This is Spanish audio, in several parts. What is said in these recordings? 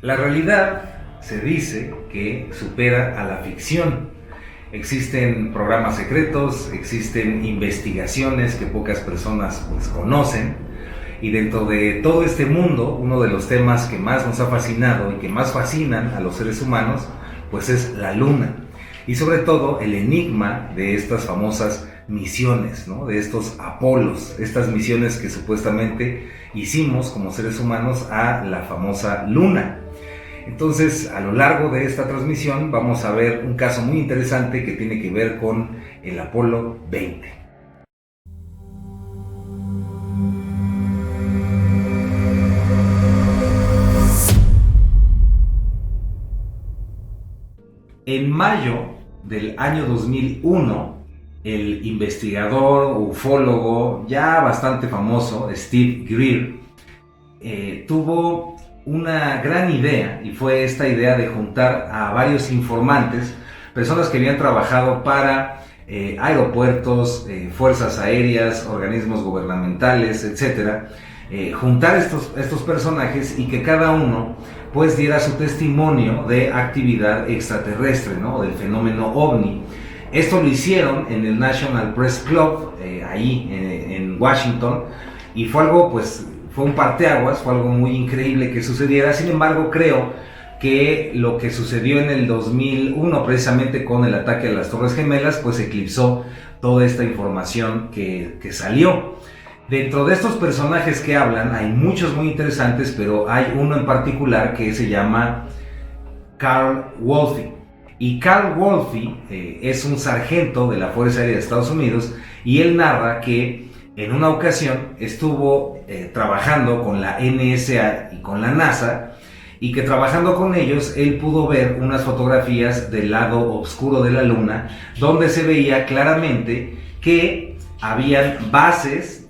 La realidad se dice que supera a la ficción. Existen programas secretos, existen investigaciones que pocas personas pues, conocen, y dentro de todo este mundo, uno de los temas que más nos ha fascinado y que más fascinan a los seres humanos, pues es la Luna. Y sobre todo el enigma de estas famosas misiones, ¿no? De estos Apolos, estas misiones que supuestamente hicimos como seres humanos a la famosa Luna. Entonces, a lo largo de esta transmisión vamos a ver un caso muy interesante que tiene que ver con el Apolo 20. En mayo del año 2001, el investigador, ufólogo, ya bastante famoso, Steve Greer, tuvo una gran idea, y fue esta idea de juntar a varios informantes, personas que habían trabajado para aeropuertos, fuerzas aéreas, organismos gubernamentales, etcétera, juntar estos personajes y que cada uno pues diera su testimonio de actividad extraterrestre, ¿no? Del fenómeno OVNI. Esto lo hicieron en el National Press Club, ahí en Washington, y fue algo, pues, fue un parteaguas, fue algo muy increíble que sucediera. Sin embargo, creo que lo que sucedió en el 2001, precisamente con el ataque a las Torres Gemelas, pues eclipsó toda esta información que salió. Dentro de estos personajes que hablan, hay muchos muy interesantes, pero hay uno en particular que se llama Carl Wolfe. Y Carl Wolfe es un sargento de la Fuerza Aérea de Estados Unidos, y él narra que en una ocasión estuvo trabajando con la NSA y con la NASA, y que trabajando con ellos él pudo ver unas fotografías del lado oscuro de la Luna, donde se veía claramente que habían bases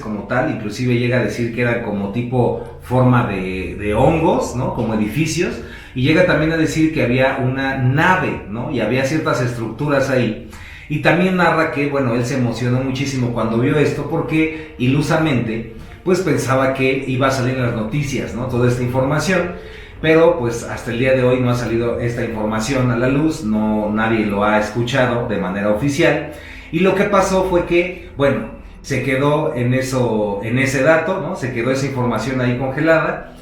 como tal, inclusive llega a decir que eran como tipo forma de hongos, ¿no? Como edificios, y llega también a decir que había una nave, ¿no? Y había ciertas estructuras ahí. Y también narra que, bueno, él se emocionó muchísimo cuando vio esto, porque ilusamente pues pensaba que iba a salir en las noticias, ¿no? Toda esta información, pero pues hasta el día de hoy no ha salido esta información a la luz, no, nadie lo ha escuchado de manera oficial. Y lo que pasó fue que, bueno, se quedó en ese dato, ¿no? Se quedó esa información ahí congelada,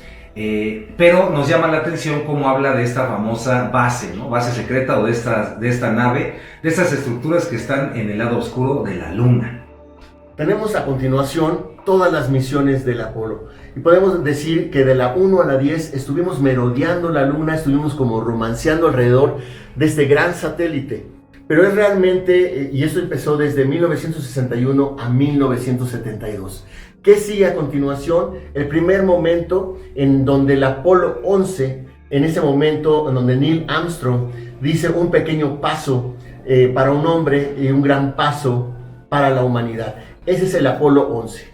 pero nos llama la atención cómo habla de esta famosa base, ¿no? Base secreta, o de esta nave, de estas estructuras que están en el lado oscuro de la Luna. Tenemos a continuación todas las misiones del Apolo, y podemos decir que de la 1 a la 10 estuvimos merodeando la Luna, estuvimos como romanceando alrededor de este gran satélite. Pero es realmente, y esto empezó desde 1961 a 1972. ¿Qué sigue a continuación? El primer momento en donde el Apolo 11, en ese momento en donde Neil Armstrong dice un pequeño paso para un hombre y un gran paso para la humanidad. Ese es el Apolo 11.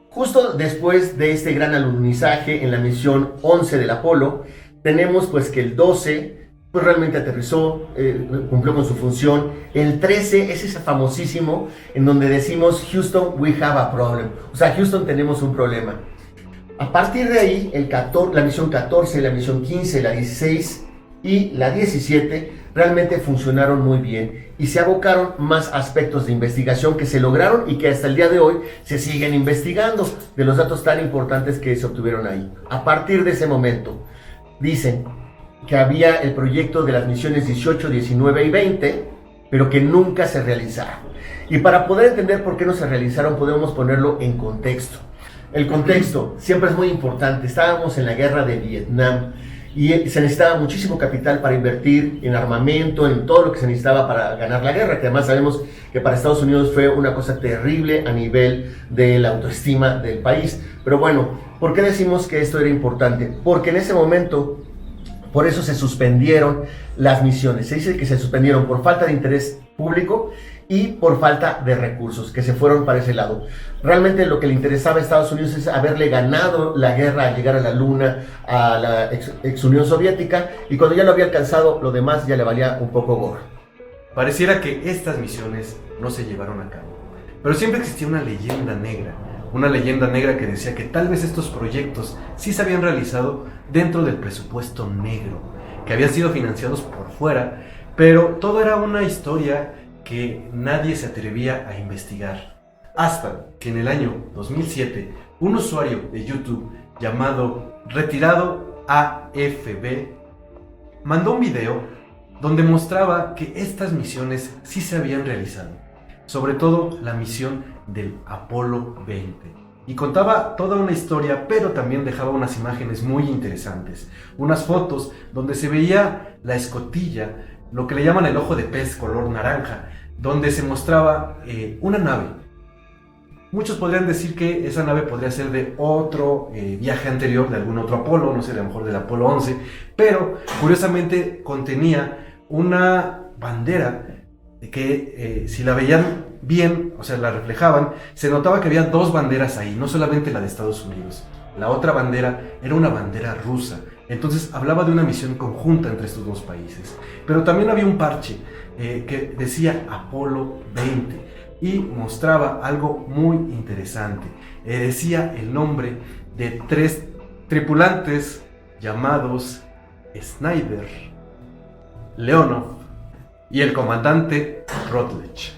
Justo después de este gran alunizaje en la misión 11 del Apolo, tenemos pues que el 12 pues realmente aterrizó, cumplió con su función. El 13 es ese famosísimo en donde decimos Houston, we have a problem. O sea, Houston, tenemos un problema. A partir de ahí, la misión 14, la misión 15, la 16 y la 17 realmente funcionaron muy bien, y se abocaron más aspectos de investigación que se lograron y que hasta el día de hoy se siguen investigando, de los datos tan importantes que se obtuvieron ahí. A partir de ese momento, dicen que había el proyecto de las misiones 18, 19 y 20, pero que nunca se realizaron. Y para poder entender por qué no se realizaron, podemos ponerlo en contexto. El contexto siempre es muy importante. Estábamos en la guerra de Vietnam y se necesitaba muchísimo capital para invertir en armamento, en todo lo que se necesitaba para ganar la guerra, que además sabemos que para Estados Unidos fue una cosa terrible a nivel de la autoestima del país. Pero bueno, ¿por qué decimos que esto era importante? Porque en ese momento, por eso se suspendieron las misiones. Se dice que se suspendieron por falta de interés público y por falta de recursos, que se fueron para ese lado. Realmente lo que le interesaba a Estados Unidos es haberle ganado la guerra al llegar a la Luna, a la ex Unión Soviética, y cuando ya lo había alcanzado, lo demás ya le valía un poco gorro. Pareciera que estas misiones no se llevaron a cabo, pero siempre existía una leyenda negra, una leyenda negra que decía que tal vez estos proyectos sí se habían realizado dentro del presupuesto negro, que habían sido financiados por fuera, pero todo era una historia que nadie se atrevía a investigar. Hasta que en el año 2007, un usuario de YouTube llamado Retirado AFB mandó un video donde mostraba que estas misiones sí se habían realizado, sobre todo la misión del Apolo 20. Y contaba toda una historia, pero también dejaba unas imágenes muy interesantes, unas fotos donde se veía la escotilla, lo que le llaman el ojo de pez color naranja, donde se mostraba una nave. Muchos podrían decir que esa nave podría ser de otro viaje anterior, de algún otro Apolo, no sé, a lo mejor del Apolo 11, pero curiosamente contenía una bandera que si la veían bien, o sea, la reflejaban, se notaba que había dos banderas ahí, no solamente la de Estados Unidos. La otra bandera era una bandera rusa, entonces hablaba de una misión conjunta entre estos dos países. Pero también había un parche que decía Apolo 20. Y mostraba algo muy interesante. Decía el nombre de 3 tripulantes llamados Snyder, Leonov y el comandante Rutledge.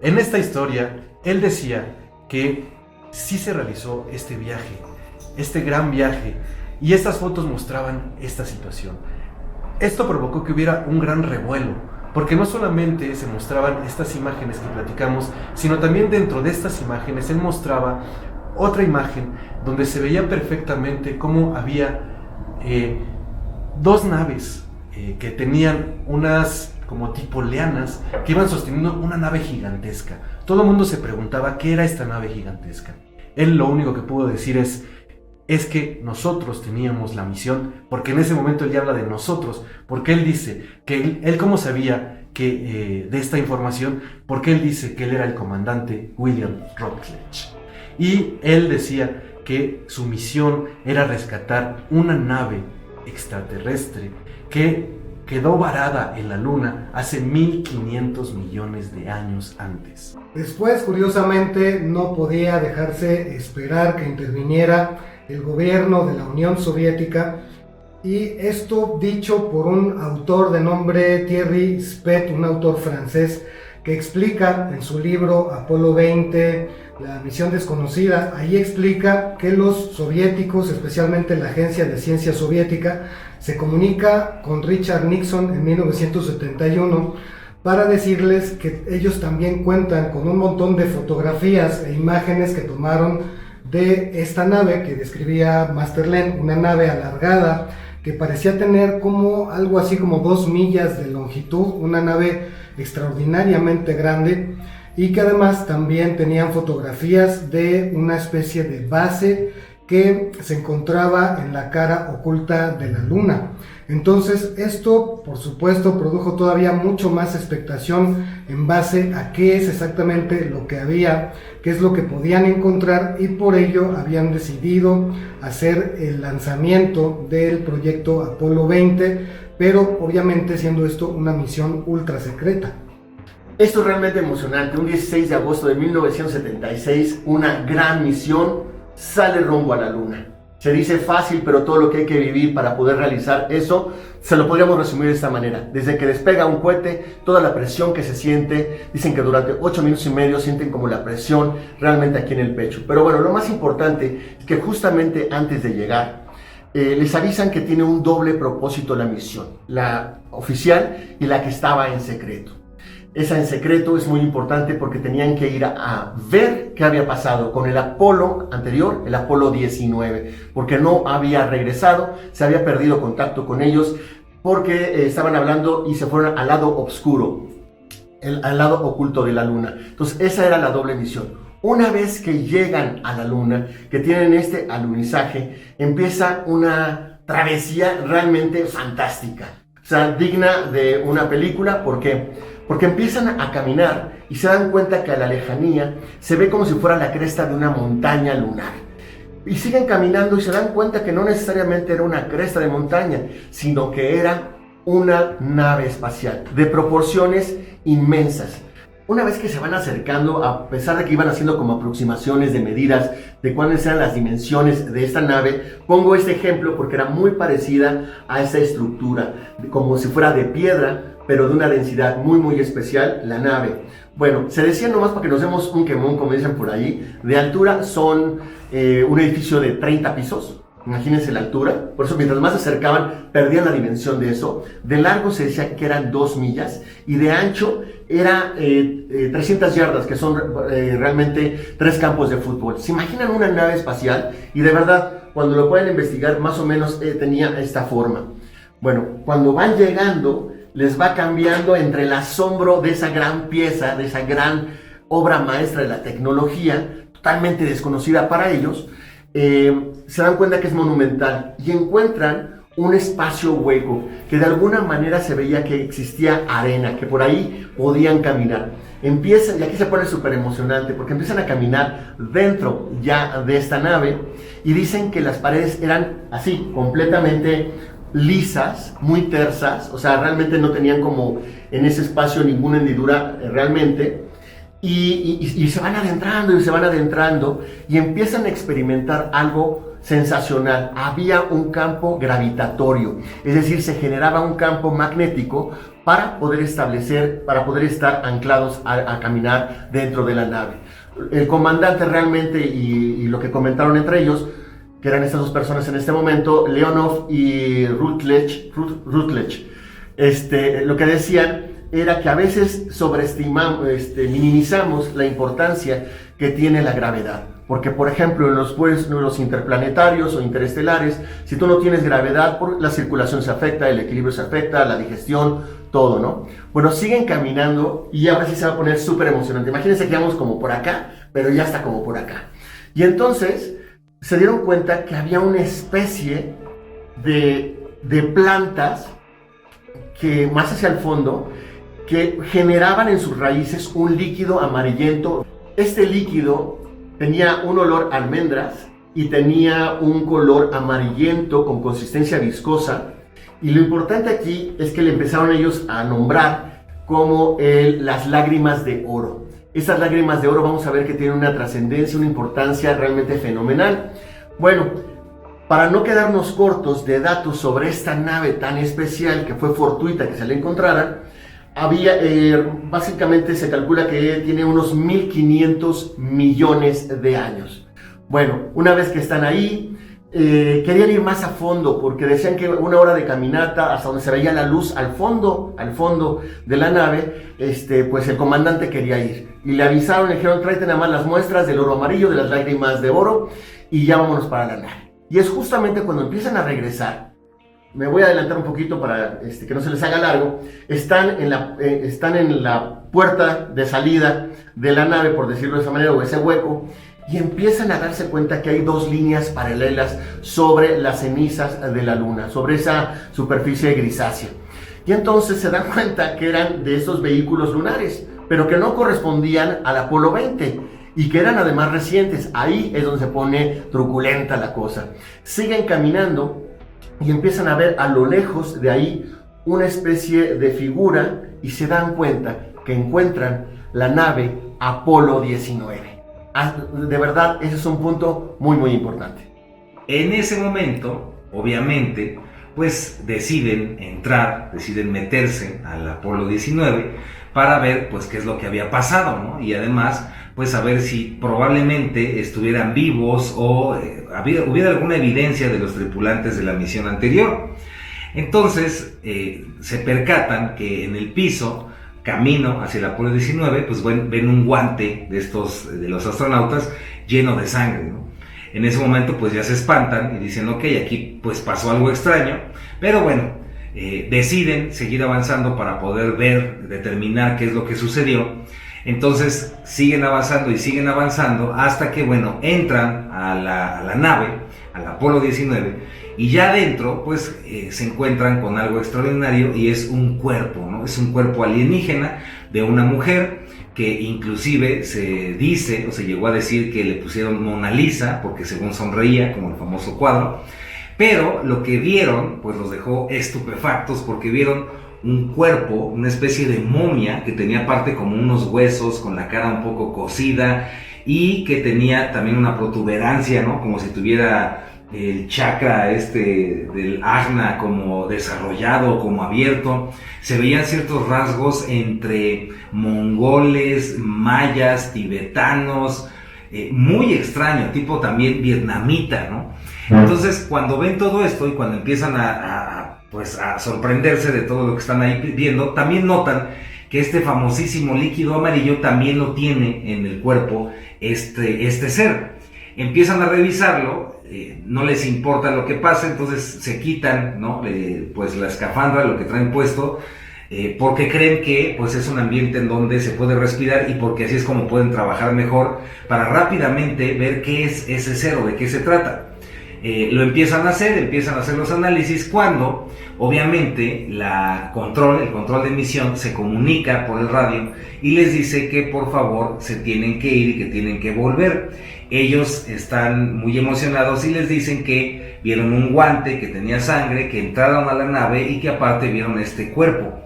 En esta historia, él decía que sí se realizó este viaje, este gran viaje, y estas fotos mostraban esta situación. Esto provocó que hubiera un gran revuelo, porque no solamente se mostraban estas imágenes que platicamos, sino también dentro de estas imágenes él mostraba otra imagen donde se veía perfectamente cómo había dos naves que tenían unas como tipo lianas que iban sosteniendo una nave gigantesca. Todo el mundo se preguntaba qué era esta nave gigantesca. Él lo único que pudo decir es que nosotros teníamos la misión, porque en ese momento él ya habla de nosotros, porque él dice que él cómo sabía que, de esta información, porque él dice que él era el comandante William Rutledge. Y él decía que su misión era rescatar una nave extraterrestre que quedó varada en la Luna hace 1500 millones de años antes. Después, curiosamente, no podía dejarse esperar que interviniera el gobierno de la Unión Soviética, y esto dicho por un autor de nombre Thierry Spet, un autor francés, que explica en su libro Apolo 20, la misión desconocida. Ahí explica que los soviéticos, especialmente la Agencia de Ciencia Soviética, se comunica con Richard Nixon en 1971 para decirles que ellos también cuentan con un montón de fotografías e imágenes que tomaron de esta nave que describía Masterlén, una nave alargada que parecía tener como algo así como 2 millas de longitud, una nave extraordinariamente grande, y que además también tenían fotografías de una especie de base que se encontraba en la cara oculta de la Luna. Entonces esto, por supuesto, produjo todavía mucho más expectación en base a qué es exactamente lo que había, qué es lo que podían encontrar, y por ello habían decidido hacer el lanzamiento del proyecto Apolo 20, pero obviamente siendo esto una misión ultra secreta. Esto es realmente emocionante. Un 16 de agosto de 1976, una gran misión sale rumbo a la Luna. Se dice fácil, pero todo lo que hay que vivir para poder realizar eso, se lo podríamos resumir de esta manera. Desde que despega un cohete, toda la presión que se siente, dicen que durante 8 minutos y medio sienten como la presión realmente aquí en el pecho. Pero bueno, lo más importante es que justamente antes de llegar, les avisan que tiene un doble propósito la misión, la oficial y la que estaba en secreto. Esa en secreto es muy importante porque tenían que ir a ver qué había pasado con el Apolo anterior, el Apolo 19, porque no había regresado, se había perdido contacto con ellos porque estaban hablando y se fueron al lado oscuro, al lado oculto de la Luna. Entonces esa era la doble misión. Una vez que llegan a la Luna, que tienen este alunizaje, empieza una travesía realmente fantástica, o sea, digna de una película. ¿Por qué? Porque empiezan a caminar y se dan cuenta que a la lejanía se ve como si fuera la cresta de una montaña lunar. Y siguen caminando y se dan cuenta que no necesariamente era una cresta de montaña, sino que era una nave espacial de proporciones inmensas. una vez que se van acercando, a pesar de que iban haciendo como aproximaciones de medidas de cuáles eran las dimensiones de esta nave, pongo este ejemplo porque era muy parecida a esa estructura, como si fuera de piedra, pero de una densidad muy especial, la nave. Bueno, se decía nomás para que nos demos un quemón, como dicen por ahí, de altura son un edificio de 30 pisos. Imagínense la altura, por eso mientras más se acercaban perdían la dimensión de eso. De largo se decía que eran 2 millas y de ancho era 300 yardas, que son realmente 3 campos de fútbol. ¿Se imaginan una nave espacial? Y de verdad, cuando lo pueden investigar, más o menos tenía esta forma. Bueno, cuando van llegando, les va cambiando entre el asombro de esa gran pieza, de esa gran obra maestra de la tecnología, totalmente desconocida para ellos. Se dan cuenta que es monumental y encuentran un espacio hueco que de alguna manera se veía que existía arena, que por ahí podían caminar. Empiezan, y aquí se pone súper emocionante, porque empiezan a caminar dentro ya de esta nave y dicen que las paredes eran así, completamente lisas, muy tersas, o sea, realmente no tenían como en ese espacio ninguna hendidura realmente. Y se van adentrando y empiezan a experimentar algo sensacional. Había un campo gravitatorio, es decir, se generaba un campo magnético para poder estar anclados a caminar dentro de la nave. El comandante realmente, y lo que comentaron entre ellos, que eran estas 2 personas en este momento, Leonov y Rutledge, lo que decían era que a veces minimizamos la importancia que tiene la gravedad. Porque, por ejemplo, en los interplanetarios o interestelares, si tú no tienes gravedad, la circulación se afecta, el equilibrio se afecta, la digestión, todo, ¿no? Bueno, siguen caminando y ahora sí se va a poner súper emocionante. Imagínense que vamos como por acá, pero ya está como por acá. Y entonces se dieron cuenta que había una especie de plantas que más hacia el fondo, que generaban en sus raíces un líquido amarillento. Este líquido tenía un olor a almendras y tenía un color amarillento con consistencia viscosa. Y lo importante aquí es que le empezaron ellos a nombrar como las lágrimas de oro. Estas lágrimas de oro vamos a ver que tienen una trascendencia, una importancia realmente fenomenal. Bueno, para no quedarnos cortos de datos sobre esta nave tan especial que fue fortuita que se le encontraran, básicamente se calcula que tiene unos 1500 millones de años. Bueno, una vez que están ahí, querían ir más a fondo porque decían que 1 hora de caminata hasta donde se veía la luz al fondo de la nave, pues el comandante quería ir. Y le avisaron, le dijeron, tráete nada más las muestras del oro amarillo, de las lágrimas de oro y ya vámonos para la nave. Y es justamente cuando empiezan a regresar. Me voy a adelantar un poquito para que no se les haga largo. Están en la puerta de salida de la nave, por decirlo de esa manera, o ese hueco, y empiezan a darse cuenta que hay 2 líneas paralelas sobre las cenizas de la luna, sobre esa superficie grisácea. Y entonces se dan cuenta que eran de esos vehículos lunares, pero que no correspondían al Apolo 20 y que eran además recientes. Ahí es donde se pone truculenta la cosa. Siguen caminando y empiezan a ver a lo lejos de ahí una especie de figura y se dan cuenta que encuentran la nave Apolo 19. De verdad, ese es un punto muy importante. En ese momento, obviamente, pues deciden meterse al Apolo 19 para ver pues qué es lo que había pasado, ¿no? Y además, pues saber si probablemente estuvieran vivos o hubiera alguna evidencia de los tripulantes de la misión anterior. Entonces, se percatan que en el piso, camino hacia el Apolo 19, pues ven un guante de los astronautas lleno de sangre, ¿no? En ese momento pues ya se espantan y dicen, ok, aquí pues pasó algo extraño, pero bueno, deciden seguir avanzando para poder determinar qué es lo que sucedió. Entonces siguen avanzando hasta que, bueno, entran a la nave, al Apolo 19, y ya adentro pues se encuentran con algo extraordinario y es un cuerpo, ¿no? Es un cuerpo alienígena de una mujer que inclusive se dice o se llegó a decir que le pusieron Mona Lisa porque según sonreía, como el famoso cuadro. Pero lo que vieron pues los dejó estupefactos porque vieron un cuerpo, una especie de momia que tenía parte como unos huesos con la cara un poco cocida y que tenía también una protuberancia, ¿no? Como si tuviera el chakra del ajna como desarrollado, como abierto. Se veían ciertos rasgos entre mongoles, mayas, tibetanos, muy extraño, tipo también vietnamita, ¿no? Entonces, cuando ven todo esto y cuando empiezan pues a sorprenderse de todo lo que están ahí viendo, también notan que este famosísimo líquido amarillo también lo tiene en el cuerpo este ser. Empiezan a revisarlo, no les importa lo que pasa, entonces se quitan, ¿no? Pues la escafandra, lo que traen puesto, porque creen que pues es un ambiente en donde se puede respirar y porque así es como pueden trabajar mejor para rápidamente ver qué es ese ser o de qué se trata. Lo empiezan a hacer los análisis cuando obviamente el control de emisión se comunica por el radio y les dice que por favor se tienen que ir y que tienen que volver. Ellos están muy emocionados y les dicen que vieron un guante que tenía sangre, que entraron a la nave y que aparte vieron este cuerpo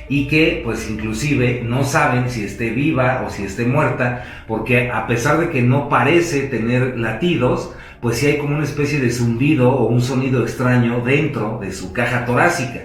y que pues inclusive no saben si esté viva o si esté muerta, porque a pesar de que no parece tener latidos, pues sí hay como una especie de zumbido o un sonido extraño dentro de su caja torácica.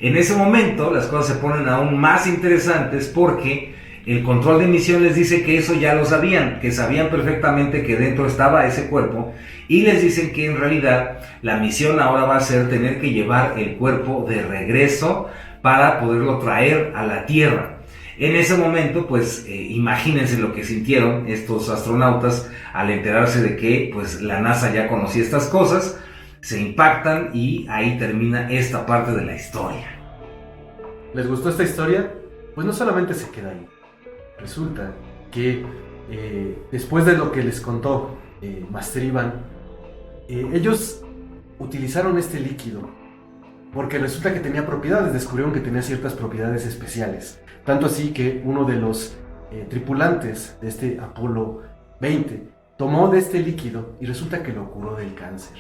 En ese momento las cosas se ponen aún más interesantes porque el control de emisión les dice que eso ya lo sabían, que sabían perfectamente que dentro estaba ese cuerpo y les dicen que en realidad la misión ahora va a ser tener que llevar el cuerpo de regreso para poderlo traer a la Tierra. En ese momento, pues imagínense lo que sintieron estos astronautas al enterarse de que pues la NASA ya conocía estas cosas, se impactan y ahí termina esta parte de la historia. ¿Les gustó esta historia? Pues no solamente se queda ahí. Resulta que después de lo que les contó Master Iván, ellos utilizaron este líquido porque resulta que tenía propiedades, descubrieron que tenía ciertas propiedades especiales. Tanto así que uno de los tripulantes de este Apolo 20 tomó de este líquido y resulta que lo curó del cáncer.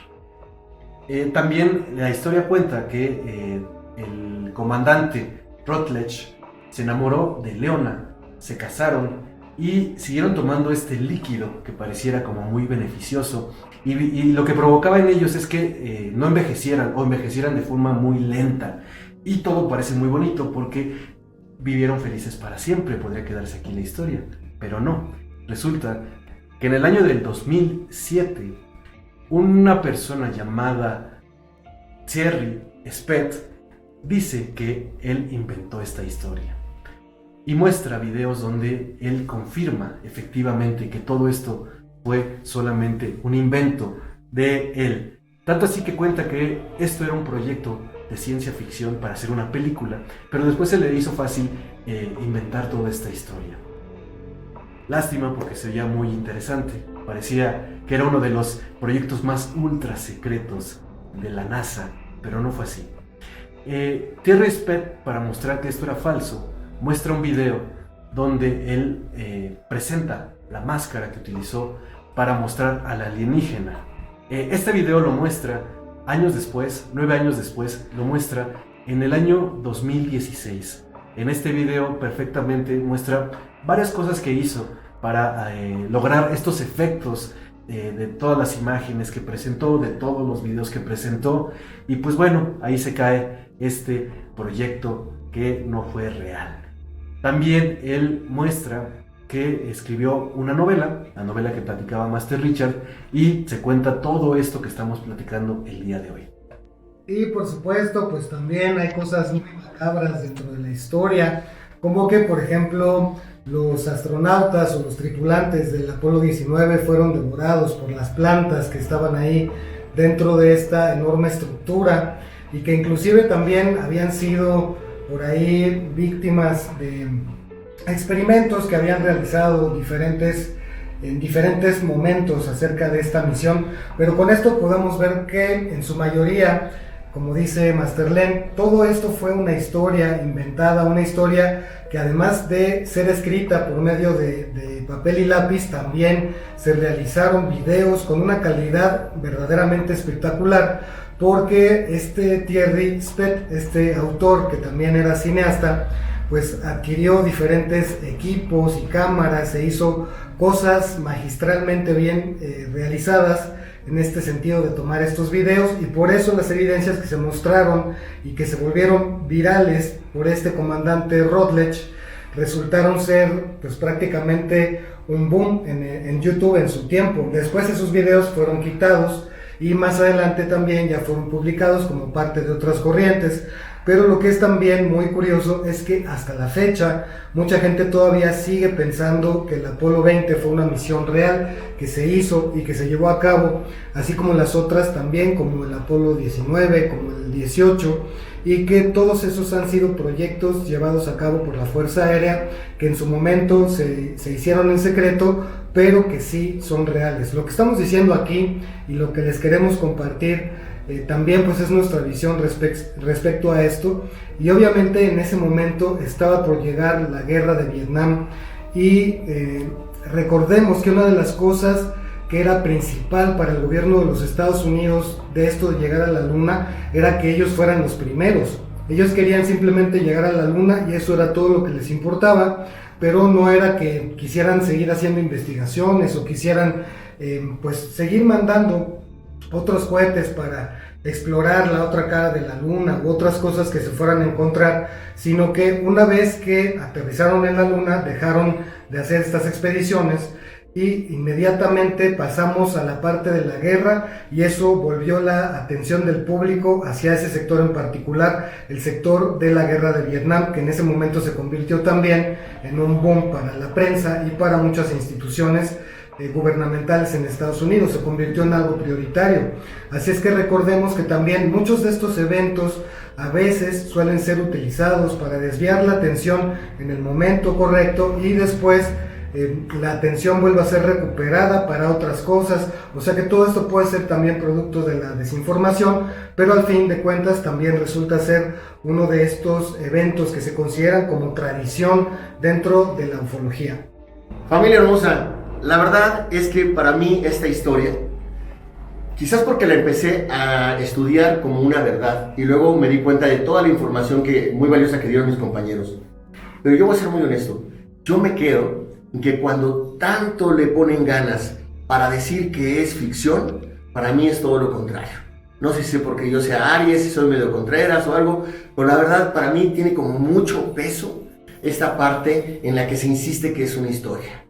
También la historia cuenta que el comandante Rutledge se enamoró de Leona, se casaron y siguieron tomando este líquido que pareciera como muy beneficioso y lo que provocaba en ellos es que no envejecieran o envejecieran de forma muy lenta y todo parece muy bonito porque vivieron felices para siempre, podría quedarse aquí la historia, pero no. Resulta que en el año del 2007 una persona llamada Thierry Spett dice que él inventó esta historia y muestra videos donde él confirma efectivamente que todo esto fue solamente un invento de él. Tanto así que cuenta que esto era un proyecto de ciencia ficción para hacer una película, pero después se le hizo fácil inventar toda esta historia. Lástima porque se veía muy interesante, parecía que era uno de los proyectos más ultra secretos de la NASA, pero no fue así. Thierry Spett, para mostrar que esto era falso, muestra un video donde él presenta la máscara que utilizó para mostrar al alienígena. Este video lo muestra años después, 9 años después, lo muestra en el año 2016. En este video perfectamente muestra varias cosas que hizo para lograr estos efectos de todas las imágenes que presentó, de todos los videos que presentó, y pues bueno, ahí se cae este proyecto que no fue real. También él muestra que escribió una novela, la novela que platicaba Master Richard, y se cuenta todo esto que estamos platicando el día de hoy. Y por supuesto, pues también hay cosas muy macabras dentro de la historia, como que por ejemplo los astronautas o los tripulantes del Apolo 19 fueron devorados por las plantas que estaban ahí dentro de esta enorme estructura y que inclusive también habían sido por ahí víctimas de experimentos que habían realizado en diferentes momentos acerca de esta misión, pero con esto podemos ver que en su mayoría, como dice Master Len, todo esto fue una historia inventada, una historia que además de ser escrita por medio de papel y lápiz, también se realizaron videos con una calidad verdaderamente espectacular, porque Thierry Spett, este autor que también era cineasta, pues adquirió diferentes equipos y cámaras, se hizo cosas magistralmente bien realizadas en este sentido de tomar estos videos, y por eso las evidencias que se mostraron y que se volvieron virales por este comandante Rutledge resultaron ser pues prácticamente un boom en YouTube en su tiempo. Después esos videos fueron quitados y más adelante también ya fueron publicados como parte de otras corrientes. Pero lo que es también muy curioso es que hasta la fecha mucha gente todavía sigue pensando que el Apolo 20 fue una misión real que se hizo y que se llevó a cabo, así como las otras también, como el Apolo 19, como el 18, y que todos esos han sido proyectos llevados a cabo por la Fuerza Aérea, que en su momento se hicieron en secreto, pero que sí son reales. Lo que estamos diciendo aquí y lo que les queremos compartir también pues es nuestra visión respecto a esto, y obviamente en ese momento estaba por llegar la guerra de Vietnam, y recordemos que una de las cosas que era principal para el gobierno de los Estados Unidos de esto de llegar a la luna era que ellos fueran los primeros. Ellos querían simplemente llegar a la luna y eso era todo lo que les importaba, pero no era que quisieran seguir haciendo investigaciones o quisieran pues seguir mandando otros cohetes para explorar la otra cara de la luna u otras cosas que se fueran a encontrar, sino que una vez que aterrizaron en la luna dejaron de hacer estas expediciones y inmediatamente pasamos a la parte de la guerra, y eso volvió la atención del público hacia ese sector en particular, el sector de la guerra de Vietnam, que en ese momento se convirtió también en un boom para la prensa y para muchas instituciones gubernamentales en Estados Unidos. Se convirtió en algo prioritario. Así es que recordemos que también muchos de estos eventos a veces suelen ser utilizados para desviar la atención en el momento correcto y después la atención vuelve a ser recuperada para otras cosas. O sea que todo esto puede ser también producto de la desinformación, pero al fin de cuentas también resulta ser uno de estos eventos que se consideran como tradición dentro de la ufología. Familia hermosa, la verdad es que para mí esta historia, quizás porque la empecé a estudiar como una verdad y luego me di cuenta de toda la información muy valiosa que dieron mis compañeros, pero yo voy a ser muy honesto, yo me quedo en que cuando tanto le ponen ganas para decir que es ficción, para mí es todo lo contrario. No sé si es porque yo sea Aries, si soy medio Contreras o algo, pero la verdad para mí tiene como mucho peso esta parte en la que se insiste que es una historia.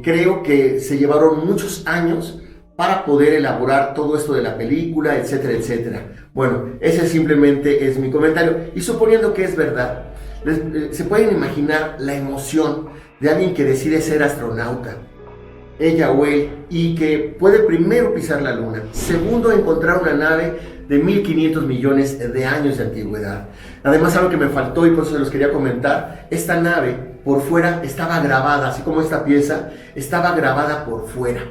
Creo que se llevaron muchos años para poder elaborar todo esto de la película, etcétera, etcétera. Bueno, ese simplemente es mi comentario. Y suponiendo que es verdad, se pueden imaginar la emoción de alguien que decide ser astronauta, ella o él, y que puede primero pisar la luna, segundo encontrar una nave de 1500 millones de años de antigüedad. Además, algo que me faltó y por eso se los quería comentar, esta nave por fuera estaba grabada, así como esta pieza estaba grabada por fuera,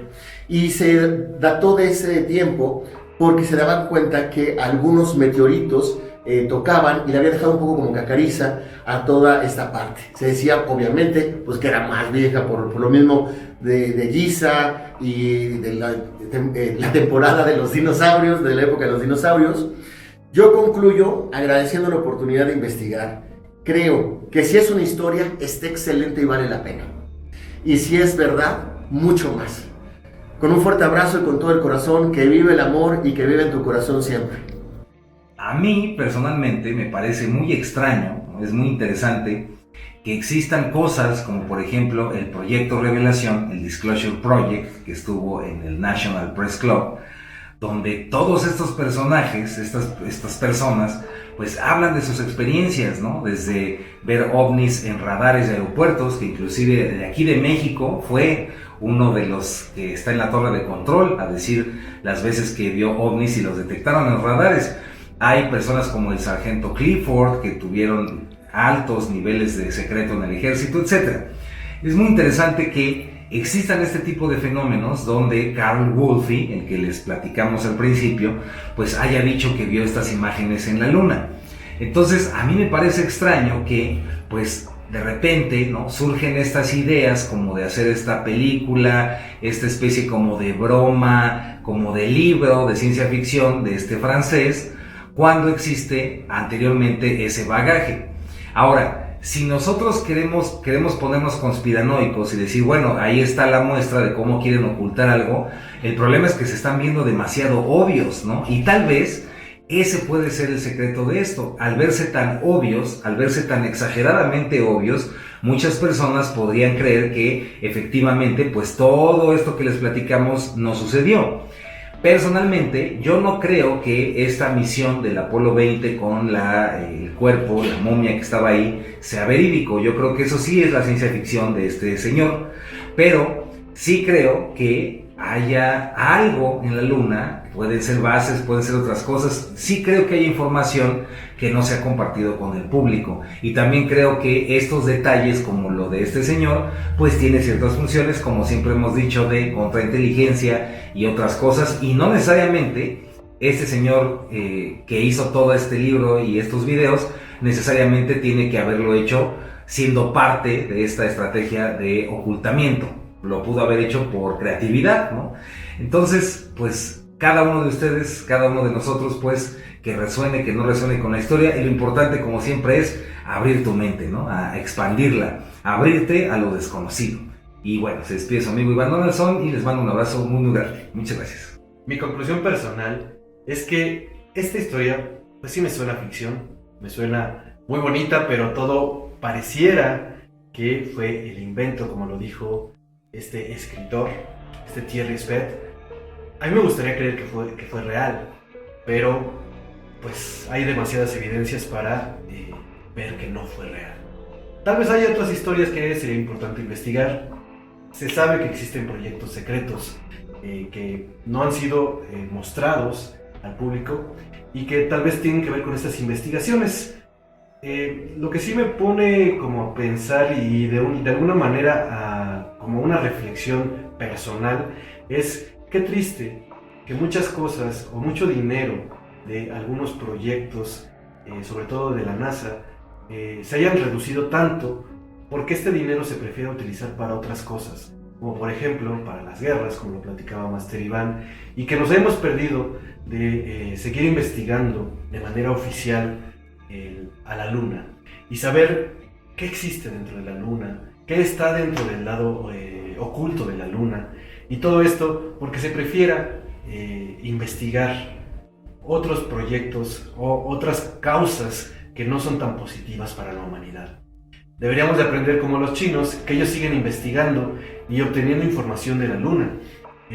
y se dató de ese tiempo porque se daban cuenta que algunos meteoritos tocaban y le había dejado un poco como cacariza a toda esta parte. Se decía obviamente pues que era más vieja por lo mismo de Giza y de la temporada de los dinosaurios, de la época de los dinosaurios. Yo concluyo agradeciendo la oportunidad de investigar. Creo que si es una historia está excelente y vale la pena, y si es verdad, mucho más. Con un fuerte abrazo y con todo el corazón, que vive el amor y que vive en tu corazón siempre. A mí personalmente me parece muy extraño, es muy interesante que existan cosas como por ejemplo el Proyecto Revelación, el Disclosure Project, que estuvo en el National Press Club, donde todos estos personajes, estas personas, pues hablan de sus experiencias, ¿no? Desde ver ovnis en radares de aeropuertos, que inclusive de aquí de México fue uno de los que está en la torre de control, a decir las veces que vio ovnis y los detectaron en los radares. Hay personas como el sargento Clifford que tuvieron altos niveles de secreto en el ejército, etc. Es muy interesante que existan este tipo de fenómenos donde Carl Wolfe, el que les platicamos al principio, pues haya dicho que vio estas imágenes en la luna. Entonces a mí me parece extraño que pues de repente, ¿no?, surgen estas ideas como de hacer esta película, esta especie como de broma como de libro de ciencia ficción de este francés, cuando existe anteriormente ese bagaje. Ahora, si nosotros queremos ponernos conspiranoicos y decir, bueno, ahí está la muestra de cómo quieren ocultar algo, el problema es que se están viendo demasiado obvios, ¿no? Y tal vez ese puede ser el secreto de esto. Al verse tan obvios, al verse tan exageradamente obvios, muchas personas podrían creer que efectivamente, pues todo esto que les platicamos no sucedió. Personalmente, yo no creo que esta misión del Apolo 20 con el cuerpo, la momia que estaba ahí, sea verídico. Yo creo que eso sí es la ciencia ficción de este señor. Pero sí creo que haya algo en la Luna, pueden ser bases, pueden ser otras cosas. Sí creo que hay información que no se ha compartido con el público. Y también creo que estos detalles, como lo de este señor, pues tiene ciertas funciones, como siempre hemos dicho, de contrainteligencia y otras cosas. Y no necesariamente este señor que hizo todo este libro y estos videos, necesariamente tiene que haberlo hecho siendo parte de esta estrategia de ocultamiento. Lo pudo haber hecho por creatividad, ¿no? Entonces, pues cada uno de ustedes, cada uno de nosotros, pues que resuene, que no resuene con la historia, y lo importante, como siempre, es abrir tu mente, ¿no? A expandirla, a abrirte a lo desconocido. Y bueno, se despide su amigo Iván Donaldson y les mando un abrazo muy muy grande. Muchas gracias. Mi conclusión personal es que esta historia, pues sí me suena a ficción, me suena muy bonita, pero todo pareciera que fue el invento, como lo dijo este escritor, este Thierry Spett. A mí me gustaría creer que fue real, pero pues hay demasiadas evidencias para ver que no fue real. Tal vez haya otras historias que sería importante investigar. Se sabe que existen proyectos secretos que no han sido mostrados al público y que tal vez tienen que ver con estas investigaciones. Lo que sí me pone como a pensar y de alguna manera como una reflexión personal es qué triste que muchas cosas o mucho dinero de algunos proyectos, sobre todo de la NASA, se hayan reducido tanto porque este dinero se prefiere utilizar para otras cosas, como por ejemplo para las guerras, como lo platicaba Master Iván, y que nos hemos perdido de seguir investigando de manera oficial a la Luna y saber qué existe dentro de la Luna, qué está dentro del lado oculto de la Luna, y todo esto porque se prefiera investigar otros proyectos o otras causas que no son tan positivas para la humanidad. Deberíamos de aprender como los chinos, que ellos siguen investigando y obteniendo información de la Luna.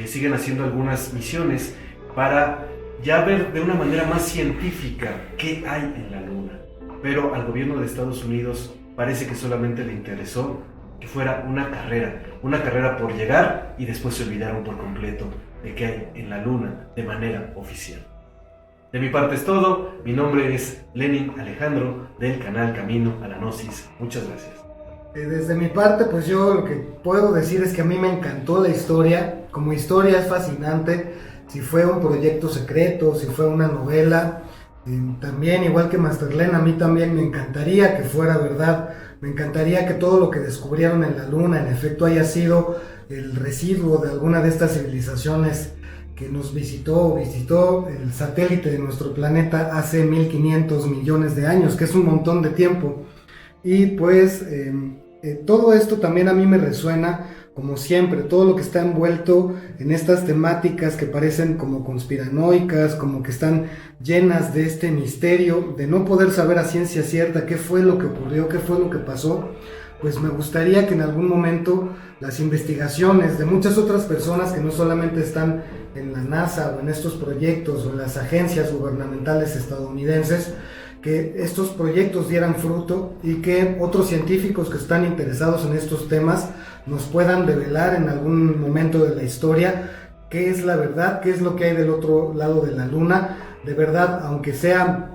Siguen haciendo algunas misiones para ya ver de una manera más científica qué hay en la Luna. Pero al gobierno de Estados Unidos parece que solamente le interesó que fuera una carrera por llegar, y después se olvidaron por completo de qué hay en la Luna de manera oficial. De mi parte es todo. Mi nombre es Lenin Alejandro, del canal Camino a la Gnosis. Muchas gracias. Desde mi parte, pues yo lo que puedo decir es que a mí me encantó la historia. Como historia es fascinante. Si fue un proyecto secreto, si fue una novela, también igual que Masterlen, a mí también me encantaría que fuera verdad. Me encantaría que todo lo que descubrieron en la Luna en efecto haya sido el residuo de alguna de estas civilizaciones que nos visitó el satélite de nuestro planeta hace 1500 millones de años, que es un montón de tiempo. Y pues todo esto también a mí me resuena, como siempre, todo lo que está envuelto en estas temáticas que parecen como conspiranoicas, como que están llenas de este misterio, de no poder saber a ciencia cierta qué fue lo que ocurrió, qué fue lo que pasó. Pues me gustaría que en algún momento las investigaciones de muchas otras personas que no solamente están en la NASA o en estos proyectos o en las agencias gubernamentales estadounidenses, que estos proyectos dieran fruto y que otros científicos que están interesados en estos temas nos puedan develar en algún momento de la historia qué es la verdad, qué es lo que hay del otro lado de la Luna. De verdad, aunque sea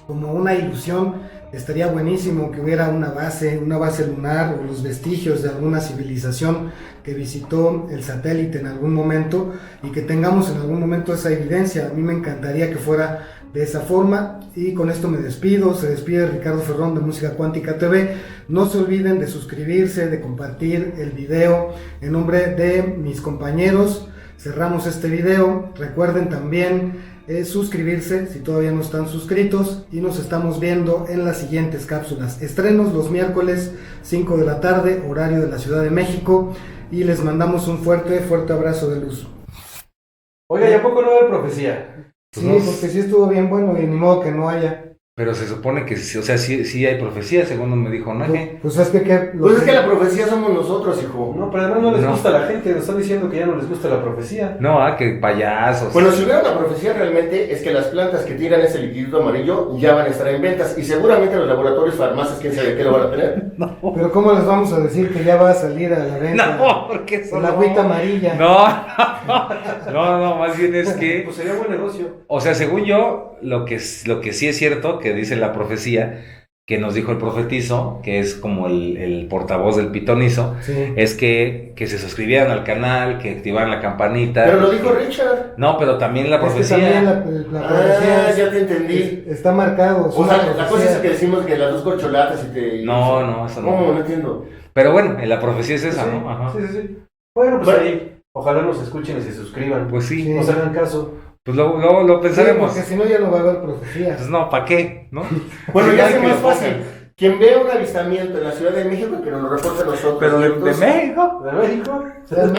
como una ilusión, estaría buenísimo que hubiera una base lunar o los vestigios de alguna civilización que visitó el satélite en algún momento y que tengamos en algún momento esa evidencia. A mí me encantaría que fuera de esa forma. Y con esto me despido. Se despide Ricardo Ferrón de Música Cuántica TV. No se olviden de suscribirse, de compartir el video. En nombre de mis compañeros, cerramos este video. Recuerden también suscribirse si todavía no están suscritos, y nos estamos viendo en las siguientes cápsulas. Estrenos los miércoles 5 de la tarde, horario de la Ciudad de México, y les mandamos un fuerte abrazo de luz. Oiga, ¿y a poco no hay profecía? Sí, porque sí estuvo bien bueno y ni modo que no haya. Pero se supone que, o sea, sí hay profecía, según me dijo Naje. Pues es que Pues es que la profecía somos nosotros, hijo. No, pero además no les No. gusta a la gente, nos están diciendo que ya no les gusta la profecía. No, que payasos. Bueno, si hubiera una profecía realmente es que las plantas que tiran ese liquidito amarillo ya van a estar en ventas, y seguramente los laboratorios, farmacias, quién sabe qué lo van a tener. Pero ¿cómo les vamos a decir que ya va a salir a la venta? No, porque eso El agüita amarilla. No, más bien es que, Pues sería buen negocio. o sea, según yo, lo que sí es cierto, que dice la profecía, que nos dijo el profetizo, que es como el portavoz del pitonizo, Sí. es que se suscribieran al canal, que activaran la campanita. Pero lo dijo Richard. No, pero también la Es que profecía. también la profecía Ah, ya te entendí. está marcado. O sea, la cosa es que decimos que las dos corcholatas y te... No, eso no. No, no entiendo. Pero bueno, la profecía es esa, Sí, ¿no? Ajá. sí. Bueno, pues Bueno. ahí, ojalá nos escuchen y se suscriban. Pues sí, Sí. Nos hagan caso. pues luego lo Sí, pensaremos. porque si no ya no va a haber profecías. Pues no, ¿para qué? ¿No? Bueno, Sí, ya hay sé que más lo fácil. Quien vea un avistamiento en la Ciudad de México, que nos lo reporte a nosotros. Pero de ¿cierto? México. ¿De México? O sea,